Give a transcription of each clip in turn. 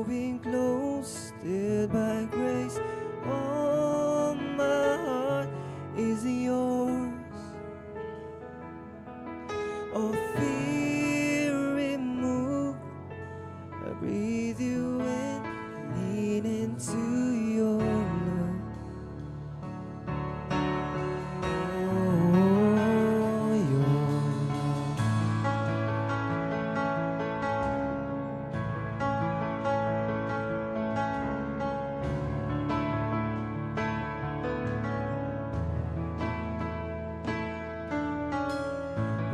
Drawing close, still by grace. All my heart is yours. All fear removed, I breathe you in, lean into your love. Oh, your love.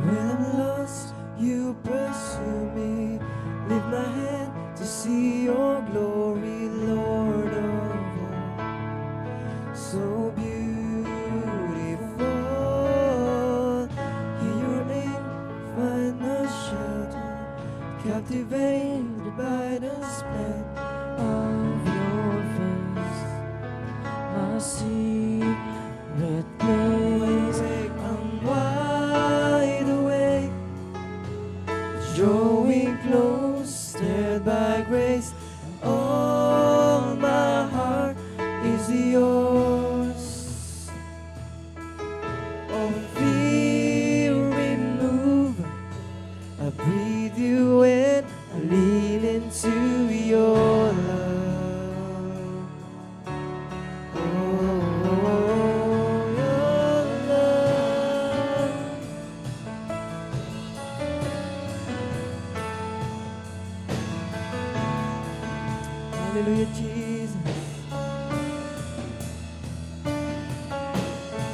When I'm lost, you pursue me. Lift my hand to see your glory, Lord of all. So beautiful, here your name find a shelter, captivated by the splendor of your face. My secret place, I'm wide awake, drawing close, stirred by grace. All my heart is yours. All fear remove, I breathe you in, I lean into your love. Oh, your love. Hallelujah, Jesus.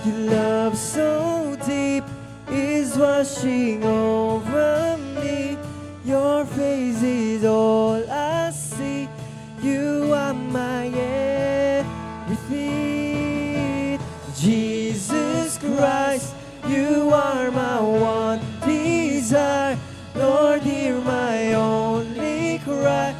Your love so deep is washing over me. Your face is all I see. You are my everything. Jesus Christ, you are my one desire. Lord, hear my only cry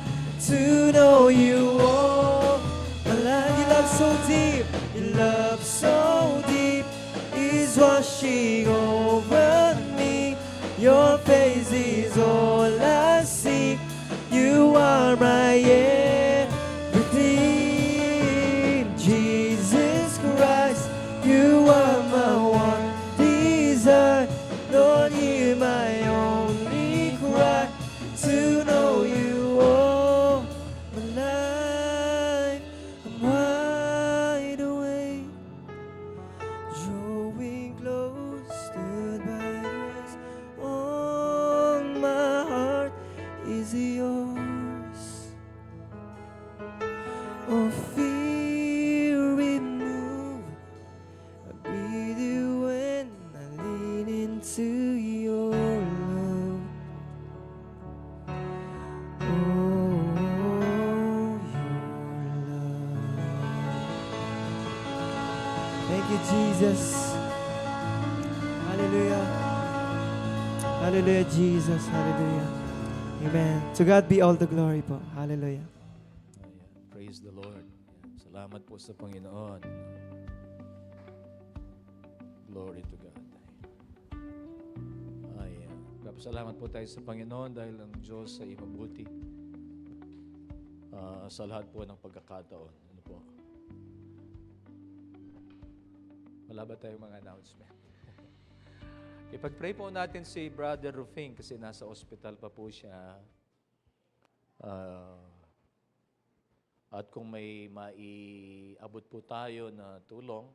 to know you all. My life, your love so deep, your love so deep is washing over me. Your face is all I seek. You are my everything. Jesus Christ, you are my one desire. Lord, hear my only cry to know you all. My life, I'm wide awake, drawing close, stood by grace. All my heart is yours. Oh, fear remove, I breathe you in, I lean into your love. Oh, your love. Thank you, Jesus. Hallelujah. Hallelujah, Jesus. Hallelujah. Amen. To God be all the glory po. Hallelujah. Ayan. Praise the Lord. Ayan. Salamat po sa Panginoon. Glory to God. Ayan. Salamat po tayo sa Panginoon dahil ang Diyos ay mabuti sa lahat po ng pagkakataon. Ano po? Wala ba tayong mga announcement? Ipag-pray po natin si Brother Rufing kasi nasa ospital pa po siya. At kung may maiabot po tayo na tulong,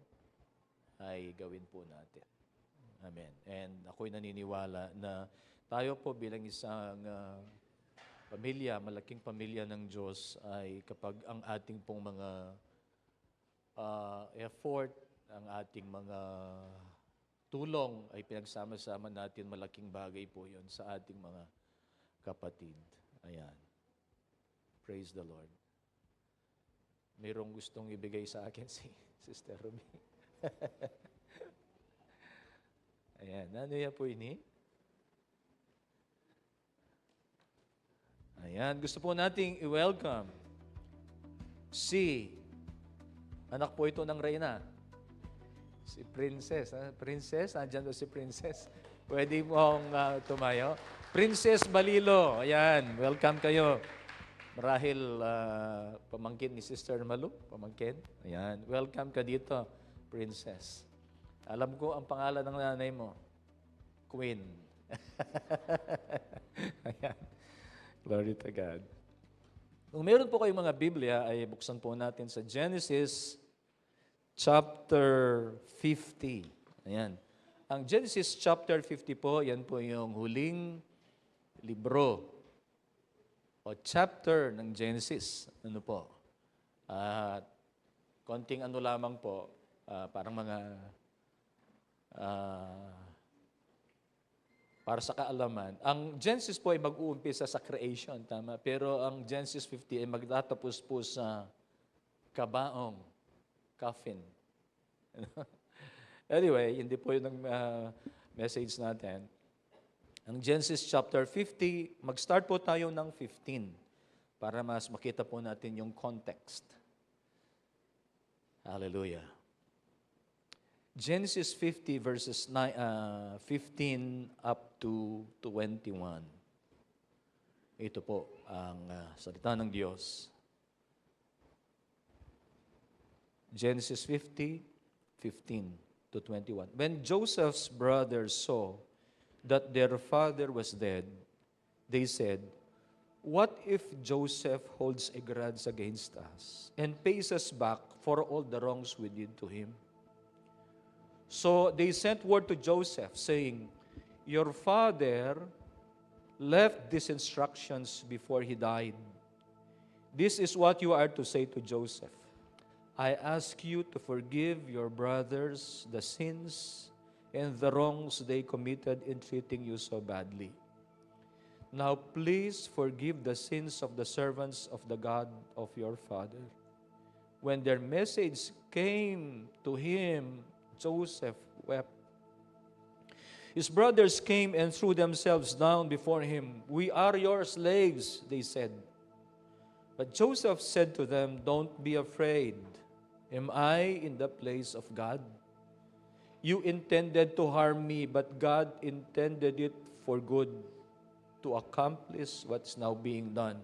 ay gawin po natin. Amen. And ako'y naniniwala na tayo po bilang isang pamilya, malaking pamilya ng Diyos, ay kapag ang ating pong mga effort, ang ating mga tulong ay pinagsama-sama natin, malaking bagay po yon sa ating mga kapatid. Ayan. Praise the Lord. Mayroong gustong ibigay sa akin si Sister Ruby. Ayan. Ano yan po ini? Ayan. Gusto po nating i-welcome si anak po ito ng Reyna. Si Princess. Princess? Andyan doon si Princess. Pwede mo tumayo. Princess Balilo. Ayan. Welcome kayo. Marahil pamangkin ni Sister Malu, pamangkin. Ayan, welcome ka dito, Princess. Alam ko ang pangalan ng nanay mo, Queen. Ayan. Glory to God. Kung meron po kayong mga Biblia, ay buksan po natin sa Genesis chapter 50. Ayan. Ang Genesis chapter 50 po, yan po yung huling libro o chapter ng Genesis. Ano po? At konting ano lamang po, parang mga para sa kaalaman. Ang Genesis po ay mag-uumpisa sa creation, tama? Pero ang Genesis 50 ay magtatapos po sa kabaong, coffin. Anyway, hindi po yun ang message natin. Ang Genesis chapter 50, mag-start po tayo ng 15 para mas makita po natin yung context. Hallelujah. Genesis 50 verses 15 up to 21. Ito po ang salita ng Diyos. Genesis 50, 15 to 21. When Joseph's brothers saw that their father was dead, they said, "What if Joseph holds a grudge against us and pays us back for all the wrongs we did to him?" So they sent word to Joseph, saying, "Your father left these instructions before he died. This is what you are to say to Joseph. I ask you to forgive your brothers the sins and the wrongs they committed in treating you so badly. Now please forgive the sins of the servants of the God of your father." When their message came to him, Joseph wept. His brothers came and threw themselves down before him. "We are your slaves," they said. But Joseph said to them, "Don't be afraid. Am I in the place of God? You intended to harm me, but God intended it for good, to accomplish what's now being done,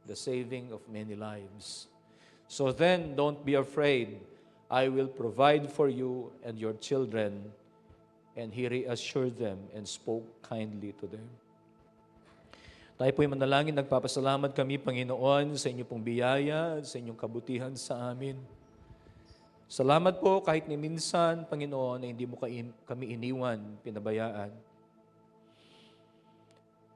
the saving of many lives. So then, don't be afraid. I will provide for you and your children." And he reassured them and spoke kindly to them. Tayo po'y manalangin, nagpapasalamat kami, Panginoon, sa inyong pong biyaya, sa inyong kabutihan sa amin. Salamat po kahit ni minsan, Panginoon, na hindi mo kami iniwan, pinabayaan.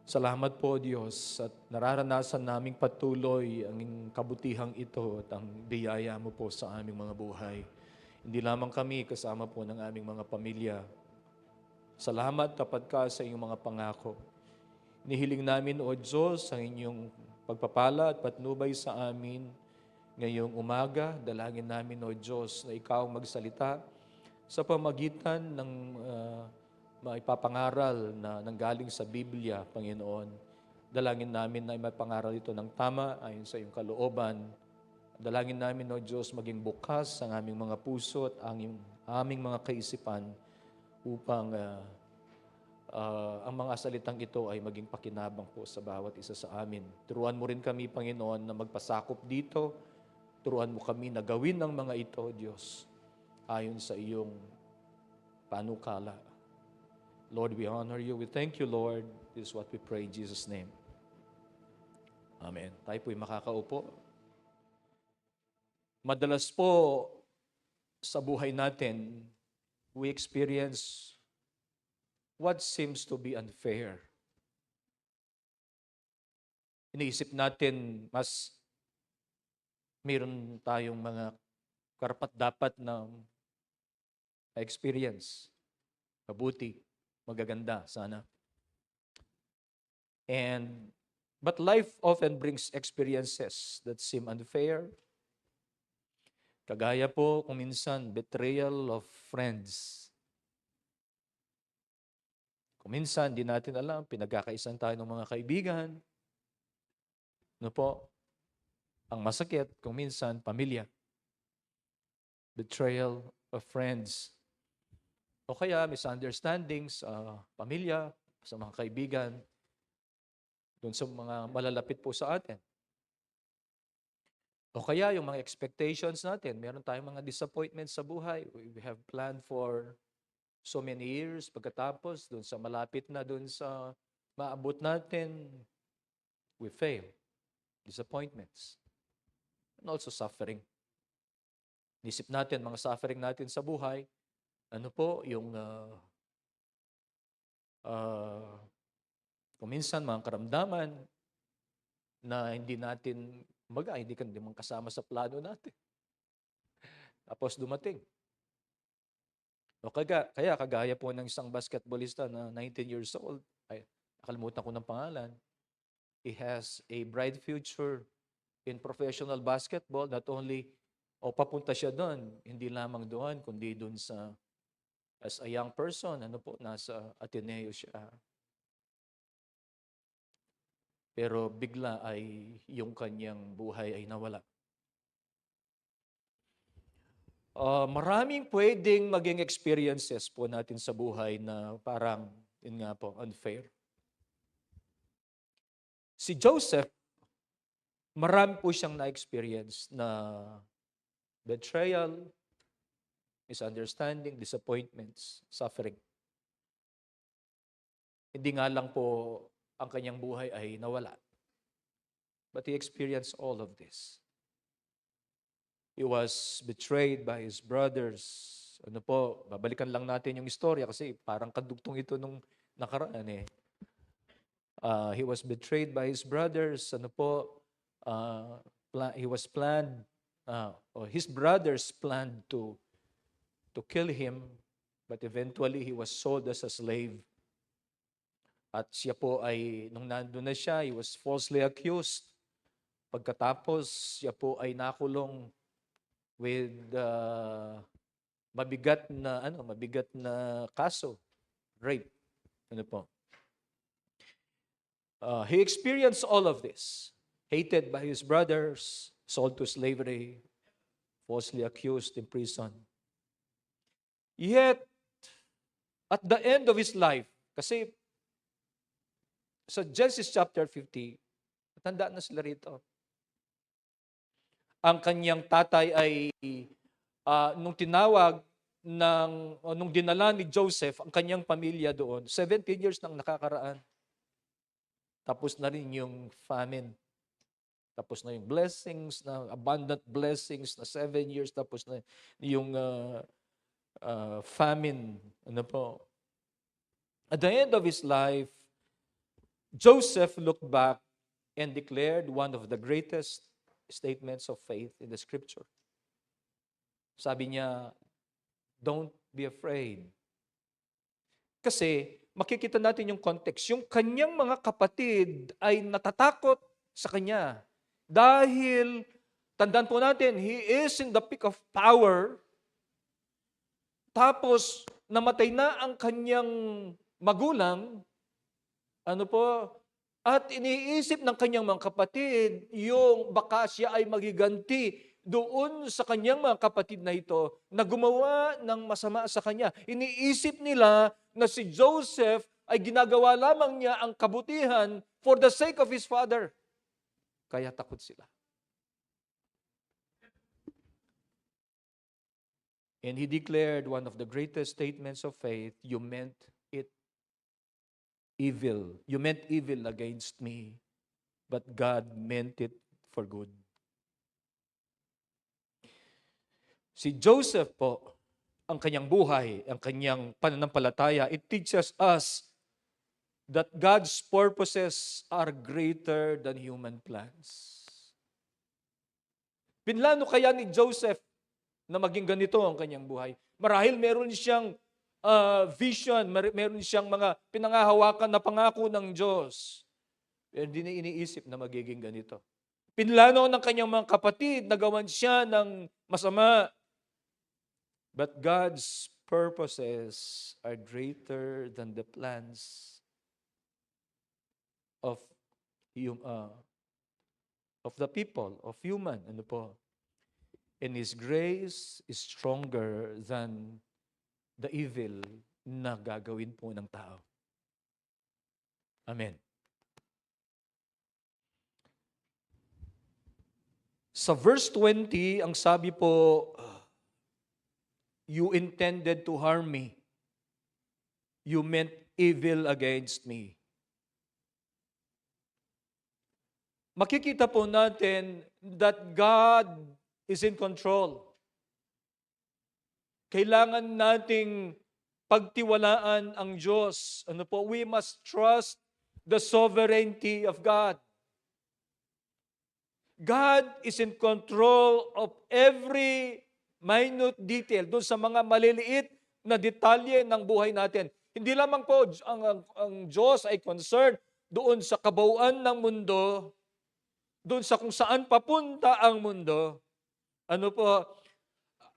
Salamat po, Diyos, at nararanasan naming patuloy ang kabutihang ito at ang biyaya mo po sa aming mga buhay. Hindi lamang kami, kasama po ng aming mga pamilya. Salamat tapat ka sa inyong mga pangako. Nihiling namin, O Diyos, ang inyong pagpapala at patnubay sa amin ngayong umaga. Dalangin namin, O Diyos, na ikaw magsalita sa pamagitan ng maipapangaral na nanggaling sa Biblia, Panginoon. Dalangin namin na maipangaral ito ng tama ayon sa iyong kalooban. Dalangin namin, O Diyos, maging bukas ang aming mga puso at ang aming mga kaisipan upang ang mga salitang ito ay maging pakinabang po sa bawat isa sa amin. Turuan mo rin kami, Panginoon, na magpasakop dito. Turuan mo kami na gawin ang mga ito, Diyos, ayon sa iyong panukala. Lord, we honor you. We thank you, Lord. This is what we pray in Jesus' name. Amen. Tayo po'y makakaupo. Madalas po sa buhay natin, we experience what seems to be unfair. Iniisip natin, mas meron tayong mga karapat-dapat na experience. Mabuti, magaganda, sana. But life often brings experiences that seem unfair. Kagaya po kung minsan, betrayal of friends. Kung minsan, di natin alam, pinagkakaisan tayo ng mga kaibigan. Ano po? Ang masakit, kung minsan, pamilya. Betrayal of friends. O kaya, misunderstandings sa pamilya, sa mga kaibigan, doon sa mga malalapit po sa atin. O kaya yung mga expectations natin, meron tayong mga disappointments sa buhay. We have planned for so many years, pagkatapos dun sa malapit na dun sa maabot natin, we fail. Disappointments. And also suffering. Nisip natin, mga suffering natin sa buhay, ano po, yung kung minsan mga karamdaman na hindi natin, hindi ka naman kasama sa plano natin. Tapos dumating. O kaya kagaya po ng isang basketballista na 19 years old, ay nakalimutan ko ng pangalan, he has a bright future in professional basketball, not only, papunta siya doon, hindi lamang doon, kundi doon sa, as a young person, nasa Ateneo siya. Pero bigla ay yung kanyang buhay ay nawala. Maraming pwedeng maging experiences po natin sa buhay na parang, yun nga po, unfair. Si Joseph, marami po siyang na-experience na betrayal, misunderstanding, disappointments, suffering. Hindi nga lang po ang kanyang buhay ay nawala. But he experienced all of this. He was betrayed by his brothers. Babalikan lang natin yung istorya kasi parang kadugtong ito nung nakaraan eh. He was betrayed by his brothers. He was planned, his brothers planned to kill him, but eventually he was sold as a slave. At siya po ay, nung nandun na siya, he was falsely accused. Pagkatapos, siya po ay nakulong with mabigat na kaso, rape. He experienced all of this. Hated by his brothers, sold to slavery, falsely accused, imprisoned. Yet, at the end of his life, kasi sa Genesis chapter 50, matanda na sila rito. Ang kanyang tatay ay, nung dinala ni Joseph, ang kanyang pamilya doon, 17 years nang nakakaraan. Tapos na rin yung famine. Tapos na yung blessings, na abundant blessings, na 7 years, tapos na yung famine. At the end of his life, Joseph looked back and declared one of the greatest statements of faith in the scripture. Sabi niya, don't be afraid. Kasi makikita natin yung context. Yung kanyang mga kapatid ay natatakot sa kanya. Dahil, tandaan po natin, he is in the peak of power. Tapos, namatay na ang kanyang magulang. At iniisip ng kanyang mga kapatid, yung baka siya ay magiganti doon sa kanyang mga kapatid na ito na gumawa ng masama sa kanya. Iniisip nila na si Joseph ay ginagawa lamang niya ang kabutihan for the sake of his father. Kaya takot sila. And he declared one of the greatest statements of faith, you meant it evil. You meant evil against me, but God meant it for good. Si Joseph po, ang kanyang buhay, ang kanyang pananampalataya, it teaches us that God's purposes are greater than human plans. Pinlano kaya ni Joseph na maging ganito ang kanyang buhay? Marahil meron siyang vision, meron siyang mga pinangahawakan na pangako ng Diyos. Pero hindi na iniisip na magiging ganito. Pinlano ng kanyang mga kapatid na gawan siya ng masama. But God's purposes are greater than the plans of the people, of human. And His grace is stronger than the evil na gagawin po ng tao. Amen. Sa verse 20, ang sabi po, you intended to harm me. You meant evil against me. Makikita po natin that God is in control. Kailangan nating pagtiwalaan ang Diyos. Ano po? We must trust the sovereignty of God. God is in control of every minute detail, doon sa mga maliliit na detalye ng buhay natin. Hindi lamang po ang Diyos ay concerned doon sa kabuuan ng mundo, doon sa kung saan papunta ang mundo. Ano po,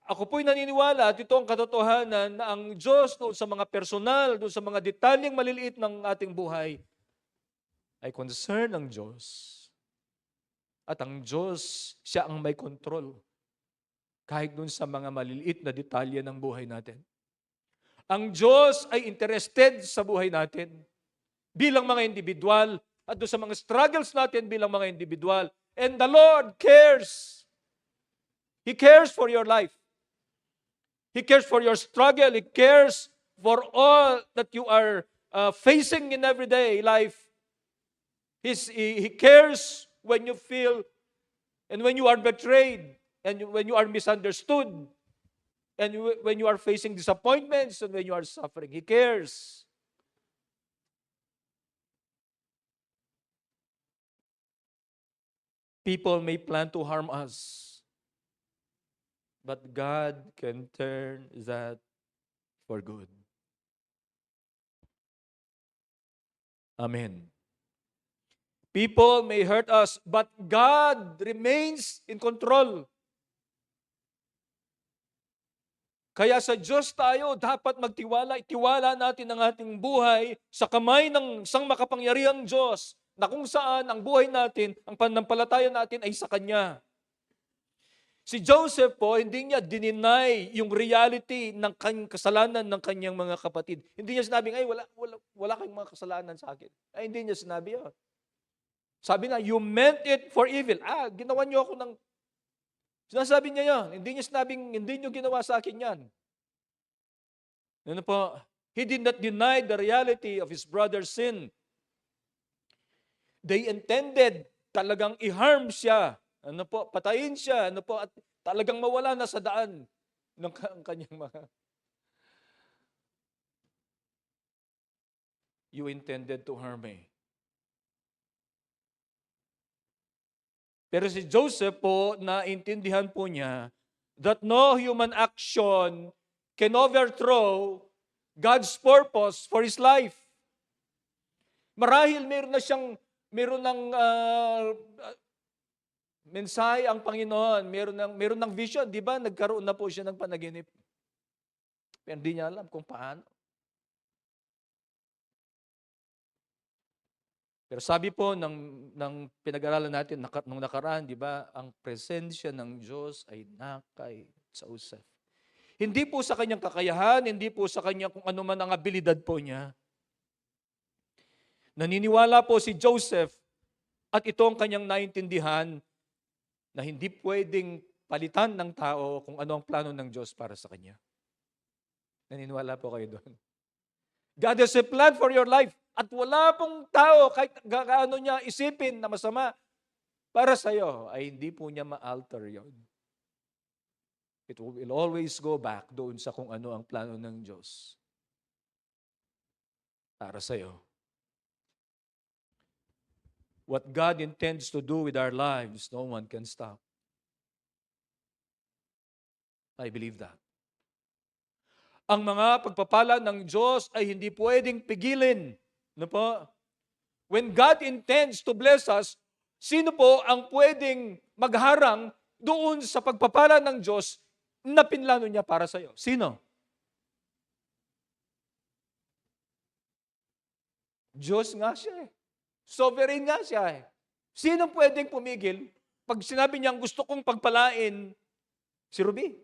ako po'y naniniwala at ito ang katotohanan na ang Diyos doon sa mga personal, doon sa mga detalyeng maliliit ng ating buhay, ay concern ng Diyos. At ang Diyos, siya ang may kontrol. Kahit doon sa mga maliliit na detalye ng buhay natin. Ang Diyos ay interested sa buhay natin bilang mga individual at doon sa mga struggles natin bilang mga individual. And the Lord cares. He cares for your life. He cares for your struggle. He cares for all that you are facing in everyday life. He cares when you feel and when you are betrayed and when you are misunderstood and when you are facing disappointments and when you are suffering. He cares. People may plan to harm us, but God can turn that for good. Amen. People may hurt us, but God remains in control. Kaya sa Diyos tayo dapat magtiwala. Itiwala natin ang ating buhay sa kamay ng isang makapangyarihang Diyos na kung saan ang buhay natin, ang pananampalataya natin ay sa Kanya. Si Joseph po, hindi niya dininay yung reality ng kasalanan ng kanyang mga kapatid. Hindi niya sinabing, ay wala kayong mga kasalanan sa akin. Ay, hindi niya sinabi yun. Sabi na, you meant it for evil. Ginawa niyo ako ng... Sinasabi niya yan. Hindi niya sinabing, hindi niyo ginawa sa akin yan. Ano po? He did not deny the reality of his brother's sin. They intended talagang i-harm siya. Ano po? Patayin siya. Ano po? At talagang mawala na sa daan ng kanyang mga... You intended to harm me. Pero si Joseph po, naintindihan po niya that no human action can overthrow God's purpose for his life. Marahil meron ng mensahe ang Panginoon, meron ng vision, di ba? Nagkaroon na po siya ng panaginip. Pero hindi niya alam kung paano. Pero sabi po ng pinag-aralan natin nung nakaraan, di ba, ang presensya ng Diyos ay nakay sa Joseph. Hindi po sa kanyang kakayahan, hindi po sa kanyang kung ano man ang abilidad po niya. Naniniwala po si Joseph at ito ang kanyang naintindihan na hindi pwedeng palitan ng tao kung ano ang plano ng Diyos para sa kanya. Naniniwala po kayo doon. God has a plan for your life. At wala pong tao, kahit gaano niya isipin na masama para sa iyo, ay hindi po niya ma-alter yon. It will always go back doon sa kung ano ang plano ng Diyos para sa iyo. What God intends to do with our lives, no one can stop. I believe that. Ang mga pagpapala ng Diyos ay hindi pwedeng pigilin. Ano po? When God intends to bless us, sino po ang pwedeng magharang doon sa pagpapala ng Diyos na pinlano niya para sa iyo? Sino? Diyos nga siya eh. Sovereign nga siya eh. Sino pwedeng pumigil pag sinabi niyang gusto kong pagpalain si Ruby?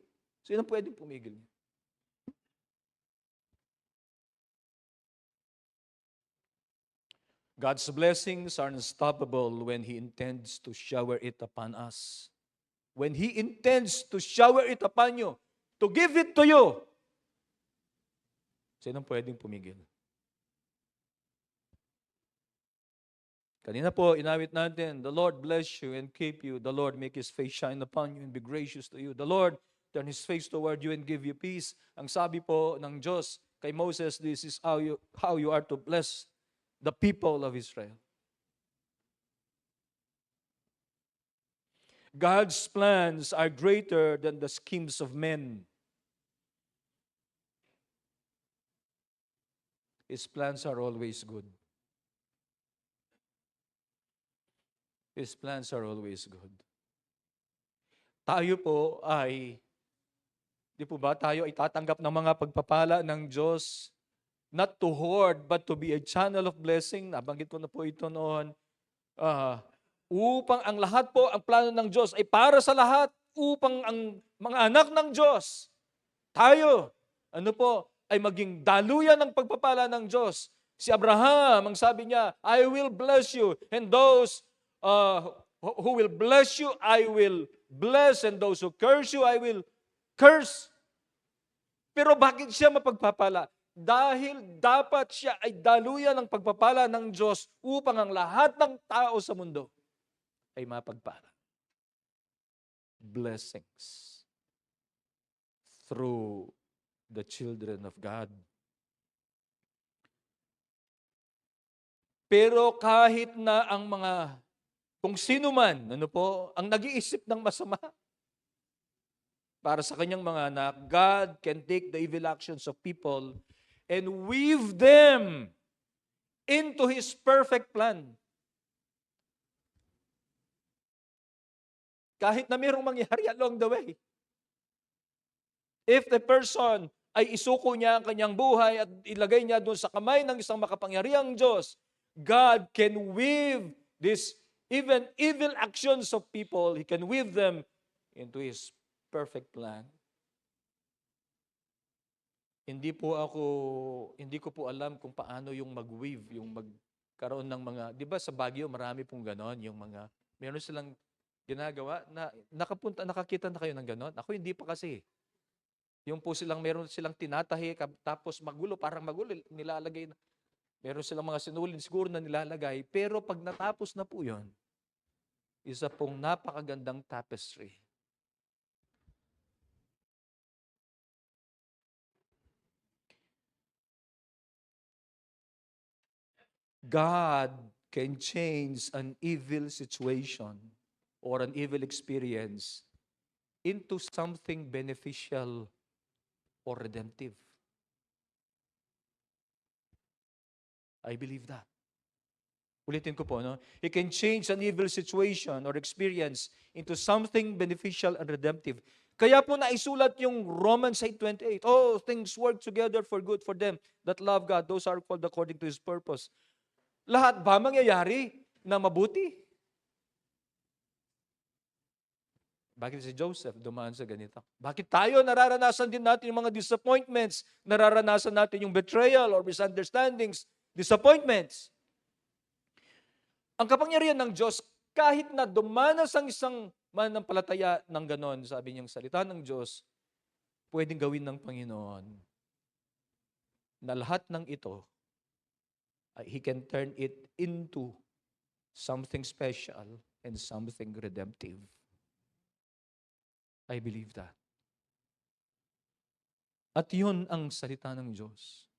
Sino pwedeng pumigil? God's blessings are unstoppable when He intends to shower it upon us. when He intends to shower it upon you, to give it to you, sinong pwedeng pumigil? Kanina po, inawit natin, the Lord bless you and keep you. The Lord make His face shine upon you and be gracious to you. The Lord turn His face toward you and give you peace. Ang sabi po ng Diyos kay Moses, this is how you are to bless the people of Israel. God's plans are greater than the schemes of men. His plans are always good. His plans are always good. Tayo po ay, di po ba, tayo ay tatanggap ng mga pagpapala ng Diyos, not to hoard, but to be a channel of blessing. Nabanggit ko na po ito noon. Upang ang lahat po, ang plano ng Diyos ay para sa lahat, upang ang mga anak ng Diyos, tayo, ay maging daluyan ng pagpapala ng Diyos. Si Abraham, ang sabi niya, I will bless you, and those who will bless you, I will bless, and those who curse you, I will curse. Pero bakit siya mapagpapala? Dahil dapat siya ay daluyan ng pagpapala ng Diyos upang ang lahat ng tao sa mundo ay mapagpala. Blessings through the children of God. Pero kahit na ang mga, kung sino man, ang nag-iisip ng masama para sa kanyang mga anak, God can take the evil actions of people and weave them into His perfect plan. Kahit na mayroong mangyari along the way. If the person ay isuko niya ang kanyang buhay at ilagay niya doon sa kamay ng isang makapangyarihang Diyos, God can weave this even evil actions of people, He can weave them into His perfect plan. Hindi ko po alam kung paano yung mag-weave, yung magkaroon ng mga, di ba sa Baguio marami pong ganon, yung mga, meron silang ginagawa na nakakita na kayo ng ganon? Ako hindi pa kasi. Yung po meron silang tinatahi, tapos parang magulo, nilalagay na. Meron silang mga sinulin siguro na nilalagay, pero pag natapos na po yun, isa pong napakagandang tapestry. God can change an evil situation or an evil experience into something beneficial or redemptive. I believe that. Ulitin ko po, no? He can change an evil situation or experience into something beneficial and redemptive. Kaya po naisulat yung Romans 8:28. Oh, things work together for good for them that love God. Those are called according to His purpose. Lahat ba mangyayari na mabuti? Bakit si Joseph dumaan sa ganito? Bakit tayo nararanasan din natin yung mga disappointments? Nararanasan natin yung betrayal or misunderstandings, disappointments. Ang kapangyarihan ng Diyos, kahit na dumanas ang isang mananampalataya ng ganon, sabi niyang salita ng Diyos, pwedeng gawin ng Panginoon na lahat ng ito, He can turn it into something special and something redemptive. I believe that. At yun ang salita ng Diyos.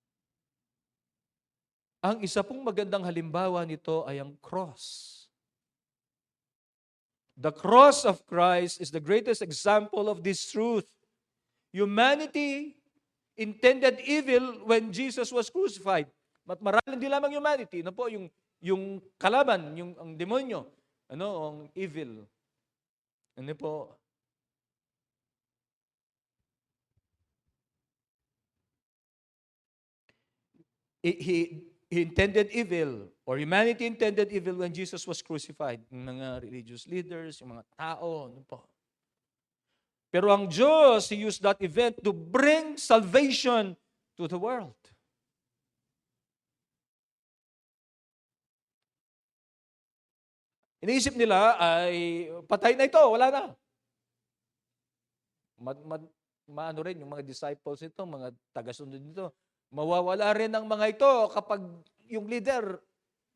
Ang isa pong magandang halimbawa nito ay ang cross. The cross of Christ is the greatest example of this truth. Humanity intended evil when Jesus was crucified. Marahil hindi lamang humanity, yung kalaban, ang demonyo, ang evil. He intended evil, or humanity intended evil when Jesus was crucified. Yung mga religious leaders, yung mga tao, Pero ang Diyos, He used that event to bring salvation to the world. Iniisip nila ay patay na ito, wala na. maano rin yung mga disciples nito, mga tagasunod nito. Mawawala rin ang mga ito kapag yung leader,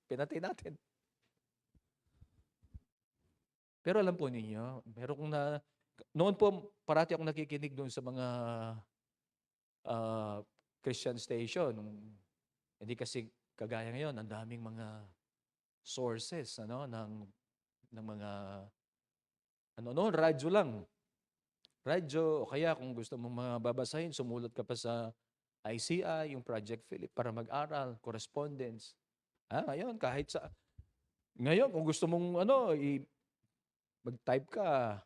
pinatay natin. Pero alam po ninyo, noon po parati akong nakikinig doon sa mga Christian station. Hindi kasi kagaya ngayon, ang daming mga sources ng mga noon radyo lang. Radyo, o kaya kung gusto mong mga babasahin, sumulat ka pa sa ICI, yung Project Philip, para mag-aral, correspondence. Ngayon, kung gusto mong mag-type ka,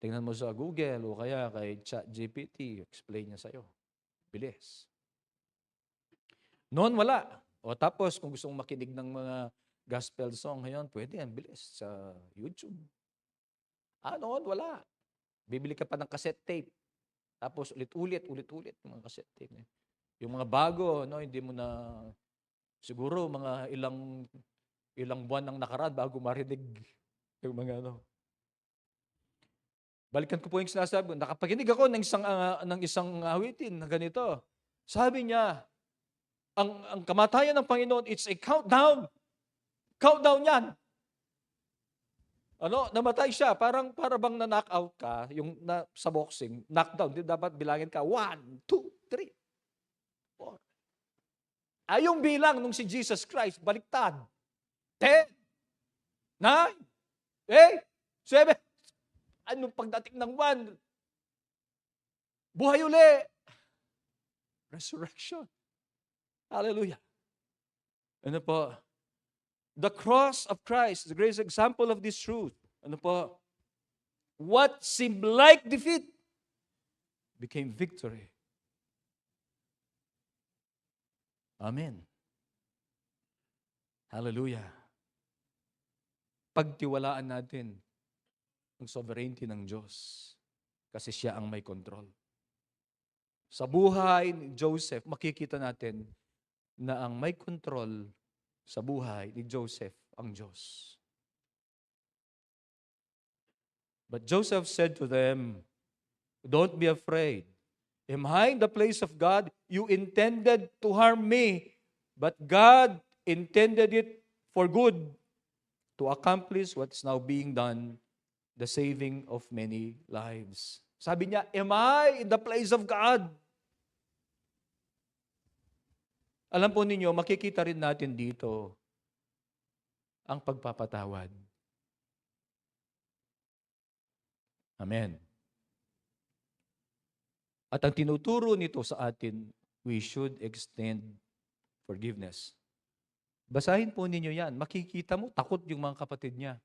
tingnan mo sa Google o kaya kay ChatGPT, explain niya sa'yo. Bilis. Noon wala. O tapos, kung gusto mong makinig ng mga gospel song ngayon, pwede yan, bilis, sa YouTube. Noon wala. Bibili ka pa ng cassette tape. Tapos ulit-ulit yung mga cassette tape. Yung mga bago, hindi mo na, siguro mga ilang buwan ang nakaraan bago marinig yung mga Balikan ko po yung sinasabi. Nakapakinig ako ng isang awitin na ganito. Sabi niya, ang kamatayan ng Panginoon, it's a countdown. Countdown yan. Namatay siya. Para bang na-knockout ka, sa boxing, knockdown. Di dapat bilangin ka, 1, 2, 3, 4. Yung bilang nung si Jesus Christ, baliktad. 10, 9, 8, 7. Anong pagdating ng 1? Buhay uli. Resurrection. Hallelujah. Ano po? The cross of Christ, the greatest example of this truth. Ano po? What seemed like defeat became victory. Amen. Hallelujah. Pagtiwalaan natin ang sovereignty ng Diyos kasi siya ang may control. Sa buhay ni Joseph, makikita natin na ang may control sa buhay ni Joseph ang Diyos. But Joseph said to them, "Don't be afraid. Am I in the place of God? You intended to harm me, but God intended it for good to accomplish what is now being done, the saving of many lives." Sabi niya, am I in the place of God? Alam po ninyo, makikita rin natin dito ang pagpapatawad. Amen. At ang tinuturo nito sa atin, we should extend forgiveness. Basahin po ninyo yan. Makikita mo, takot yung mga kapatid niya.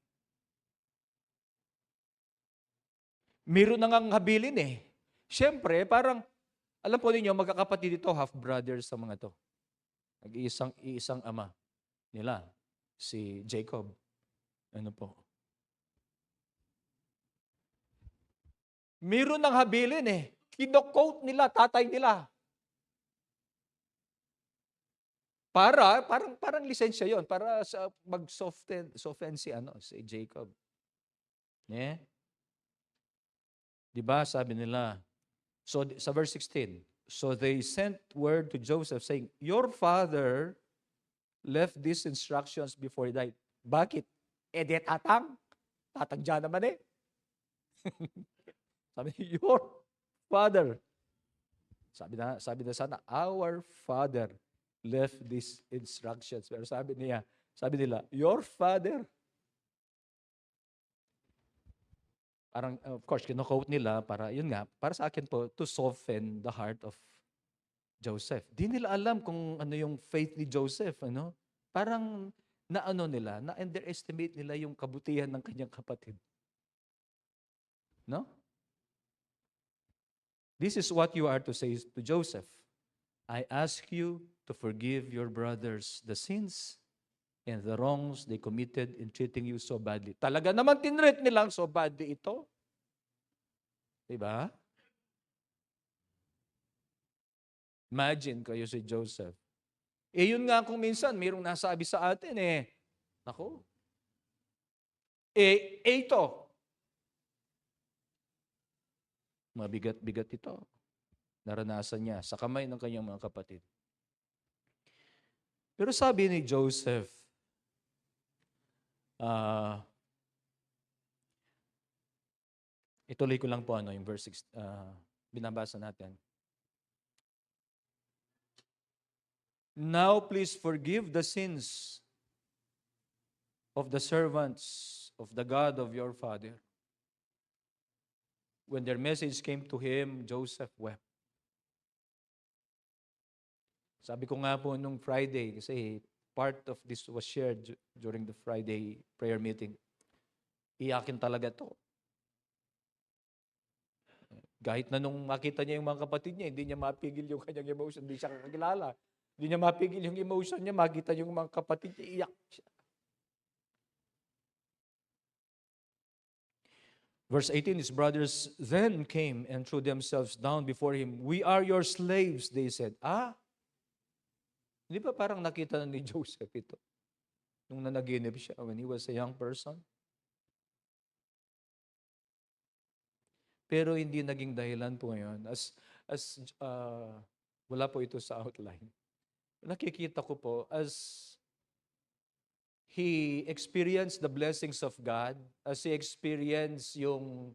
Meron na ngang habilin eh. Siyempre, parang, alam po ninyo, magkakapatid ito, half-brothers sa mga to. Iisang ama nila, si Jacob. Ano po? Meron ng habilin eh. Kino-quote nila, tatay nila. Parang lisensya yon para sa mag-soften si Jacob. Yeah? Diba, sabi nila, so sa verse 16, so they sent word to Joseph saying, "Your father left these instructions before he died." Bakit? Di tatang dyan naman eh. Sabi niya, your father. Sabi na sana, our father left these instructions. Pero sabi nila, your father. Parang, of course, kino-quote nila para, yun nga, para sa akin po, to soften the heart of Joseph. Di nila alam kung ano yung faith ni Joseph, Parang, na-underestimate nila yung kabutihan ng kanyang kapatid. No? This is what you are to say to Joseph. I ask you to forgive your brothers the sins and the wrongs they committed in treating you so badly. Talaga naman tinreat nilang so badly ito. Diba? Imagine kayo si Joseph. Yun nga kung minsan, mayroong nasabi sa atin nako. Ito. Mabigat-bigat ito. Naranasan niya sa kamay ng kanyang mga kapatid. Pero sabi ni Joseph, ituloy ko lang po yung verse 6, binabasa natin. Now please forgive the sins of the servants of the God of your father. When their message came to him, Joseph wept. Sabi ko nga po nung Friday, kasi part of this was shared during the Friday prayer meeting. Iyakin talaga to. Kahit na nung makita niya yung mga kapatid niya, hindi niya mapigil yung kanyang emotion. Hindi siya kakilala. Hindi niya mapigil yung emotion niya. Makita yung mga kapatid niya, iyak siya. Verse 18, his brothers then came and threw themselves down before him. We are your slaves, they said. Hindi ba parang nakita na ni Joseph ito? Nung nanaginip siya when he was a young person? Pero hindi naging dahilan po ngayon. Wala po ito sa outline. Nakikita ko po as he experienced the blessings of God, as he experienced yung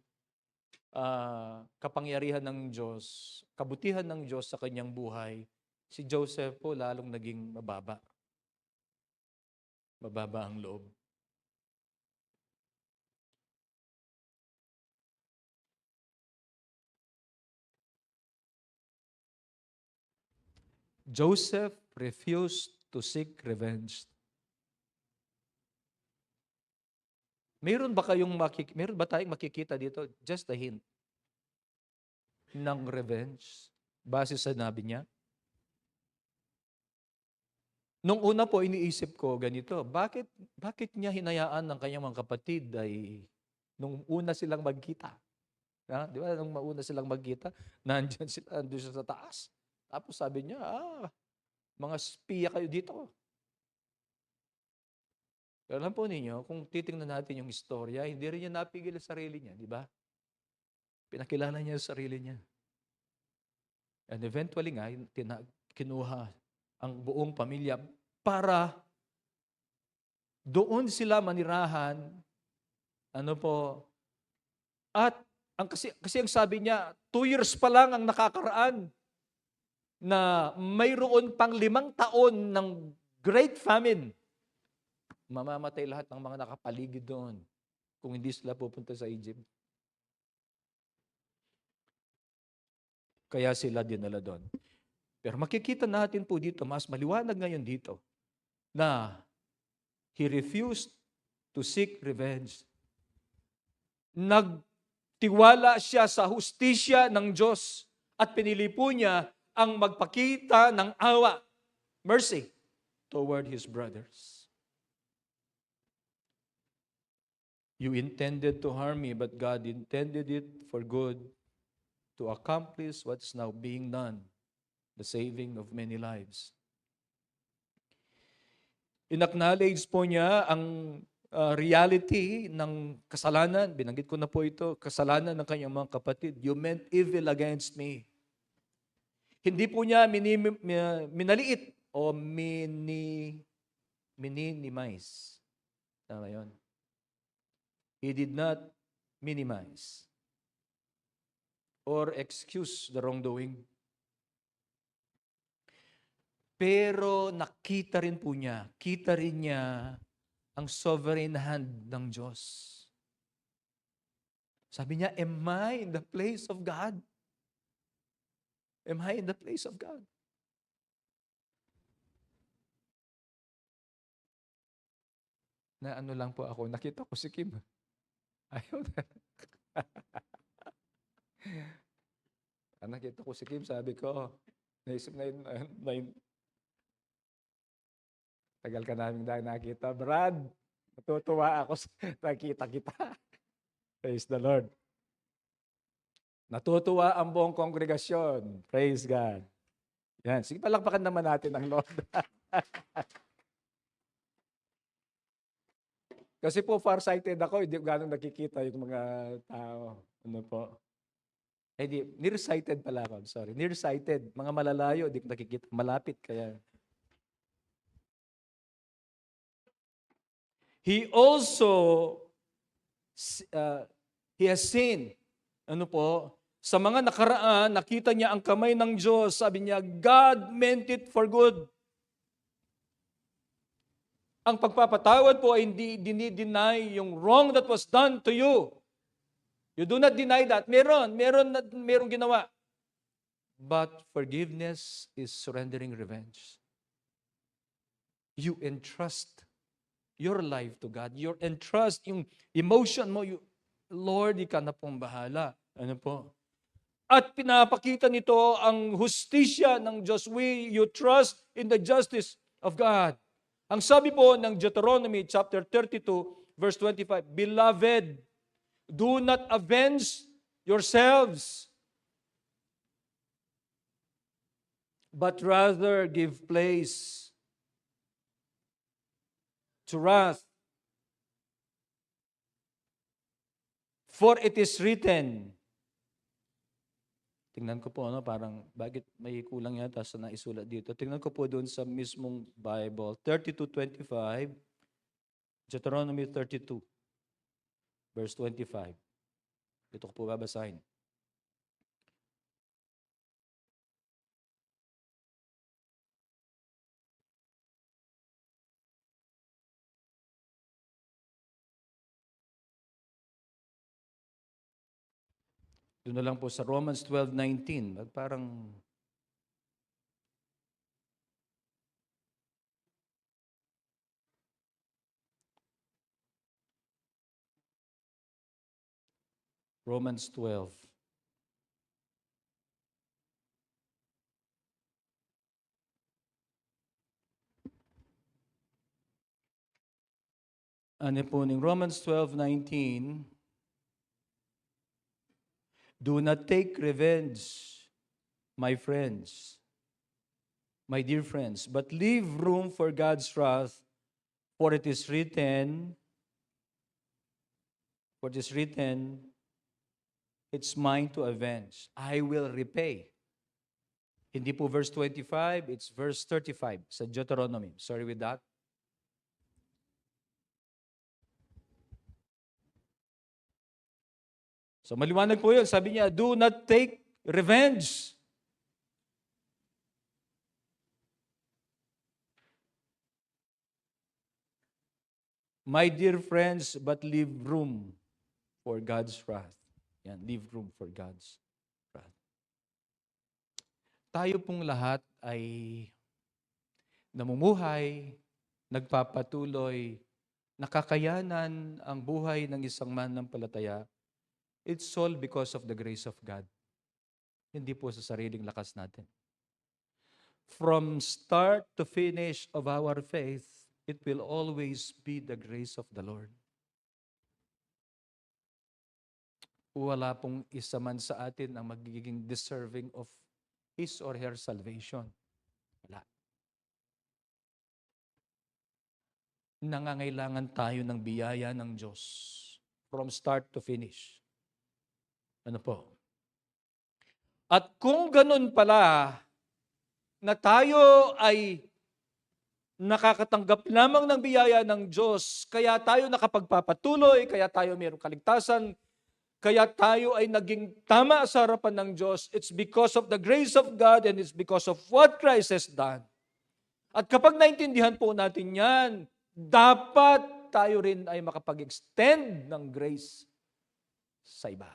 kapangyarihan ng Diyos, kabutihan ng Diyos sa kanyang buhay, si Joseph po lalong naging mababa. Mababa ang loob. Joseph refused to seek revenge. Meron ba tayong makikita dito? Just a hint ng revenge base sa nabi niya? Nung una po, iniisip ko ganito, bakit niya hinayaan ng kanyang mga kapatid ay nung una silang magkita? Di ba? Nung mauna silang magkita, nandun siya sa taas. Tapos sabi niya, mga spiya kayo dito. Pero alam po ninyo, kung titingnan natin yung istorya, hindi rin niya napigil sa sarili niya, di ba? Pinakilala niya sa sarili niya. And eventually nga, kinuha ang buong pamilya para doon sila manirahan, at kasi ang sabi niya, 2 years pa lang ang nakakaraan na mayroon pang 5 taon ng great famine. Mamamatay lahat ng mga nakapaligid doon kung hindi sila pupunta sa Egypt. Kaya sila dinala doon. Pero makikita natin po dito, mas maliwanag ngayon dito, na he refused to seek revenge. Nagtiwala siya sa hustisya ng Diyos at pinili po niya ang magpakita ng awa, mercy, toward his brothers. You intended to harm me, but God intended it for good to accomplish what's now being done, the saving of many lives. In-acknowledge po niya ang reality ng kasalanan. Binanggit ko na po ito, kasalanan ng kanyang mga kapatid. You meant evil against me. Hindi po niya minaliit o minimize. Tama yun. He did not minimize or excuse the wrongdoing. Pero nakita rin po niya, kita rin niya ang sovereign hand ng Diyos. Sabi niya, am I in the place of God? Am I in the place of God? Na ano lang po ako, nakita ko si Kim. Ayaw na. Nakita ko si Kim, sabi ko, naisip na yun, tagal ka namin dahil nakita. Brad, natutuwa ako sa nakita kita. Praise the Lord. Natutuwa ang buong kongregasyon. Praise God. Yan. Sige, palakpakan naman natin ang Lord. Kasi po farsighted ako, hindi ko ganun nakikita yung mga tao. Ano po? di, nearsighted pala ako. Sorry, nearsighted. Mga malalayo, di ko nakikita. Malapit kaya. He also, he has seen, ano po, sa mga nakaraan, nakita niya ang kamay ng Diyos. Sabi niya, God meant it for good. Ang pagpapatawad po ay hindi dinideny yung wrong that was done to you. You do not deny that. Meron ginawa. But forgiveness is surrendering revenge. You entrust your life to God. You entrust yung emotion mo. Lord, ikaw na pong bahala. Ano po? At pinapakita nito ang hustisya ng Diyos. You trust in the justice of God. Ang sabi po ng Deuteronomy chapter 32, verse 25, Beloved, do not avenge yourselves, but rather give place to wrath. For it is written, tingnan ko po, parang bakit may kulang yata sa naisulat dito. Tingnan ko po doon sa mismong Bible. 32:25, Deuteronomy 32, verse 25. Ito ko po babasahin. Doon na lang po sa Romans 12:19. Parang Romans 12. Ano po ng Romans 12:19? Do not take revenge, my friends, my dear friends, but leave room for God's wrath, for it is written, it's mine to avenge. I will repay. Hindi po verse 25, it's verse 35 sa Deuteronomy. Sorry with that. So maliwanag po yun. Sabi niya, do not take revenge. My dear friends, but leave room for God's wrath. Yan, leave room for God's wrath. Tayo pong lahat ay namumuhay, nagpapatuloy, nakakayanan ang buhay ng isang mananampalataya. It's all because of the grace of God. Hindi po sa sariling lakas natin. From start to finish of our faith, it will always be the grace of the Lord. Wala pong isa man sa atin ang magiging deserving of his or her salvation. Wala. Nangangailangan tayo ng biyaya ng Diyos from start to finish. Ano po? At kung ganun pala, na tayo ay nakakatanggap lamang ng biyaya ng Diyos, kaya tayo nakapagpapatuloy, kaya tayo mayroong kaligtasan, kaya tayo ay naging tama sa harapan ng Diyos, it's because of the grace of God and it's because of what Christ has done. At kapag naintindihan po natin yan, dapat tayo rin ay makapag-extend ng grace sa iba.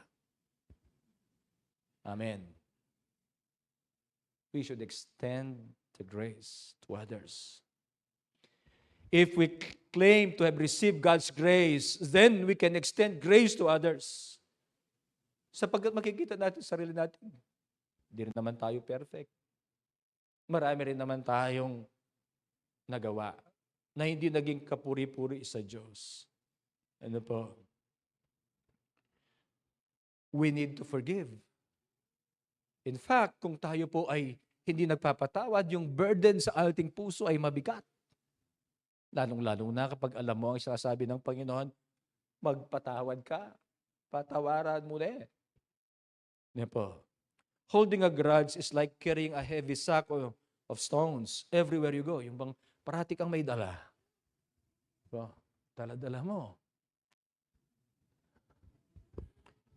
Amen. We should extend the grace to others. If we claim to have received God's grace, then we can extend grace to others. Sapagkat makikita natin sa sarili natin, hindi rin naman tayo perfect. Marami rin naman tayong nagawa na hindi naging kapuri-puri sa Diyos. Ano po? We need to forgive. In fact, kung tayo po ay hindi nagpapatawad, yung burden sa ating puso ay mabigat. Lalong-lalo na kapag alam mo ang sinasabi ng Panginoon, magpatawad ka, patawaran muli. Yan po. Holding a grudge is like carrying a heavy sack of stones everywhere you go. Yung bang parati kang may dala. Diba? Dala-dala mo.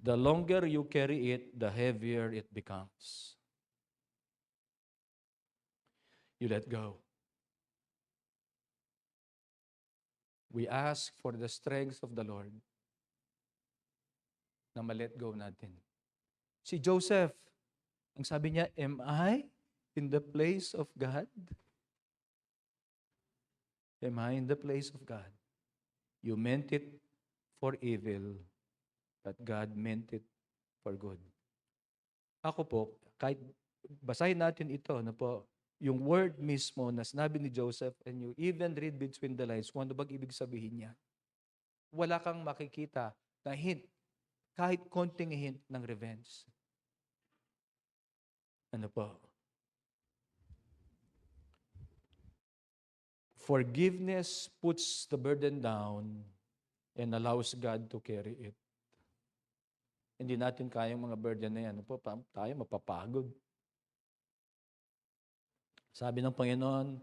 The longer you carry it, the heavier it becomes. You let go. We ask for the strength of the Lord na ma-let go natin. Si Joseph, ang sabi niya, am I in the place of God? Am I in the place of God? You meant it for evil, but God meant it for good. Ako po, kahit basahin natin ito, yung word mismo na sinabi ni Joseph, and you even read between the lines, kung ano bang ibig sabihin niya, wala kang makikita na hint, kahit konting hint ng revenge. Forgiveness puts the burden down and allows God to carry it. Hindi natin kayang mga burden na yan. Tayo mapapagod. Sabi ng Panginoon,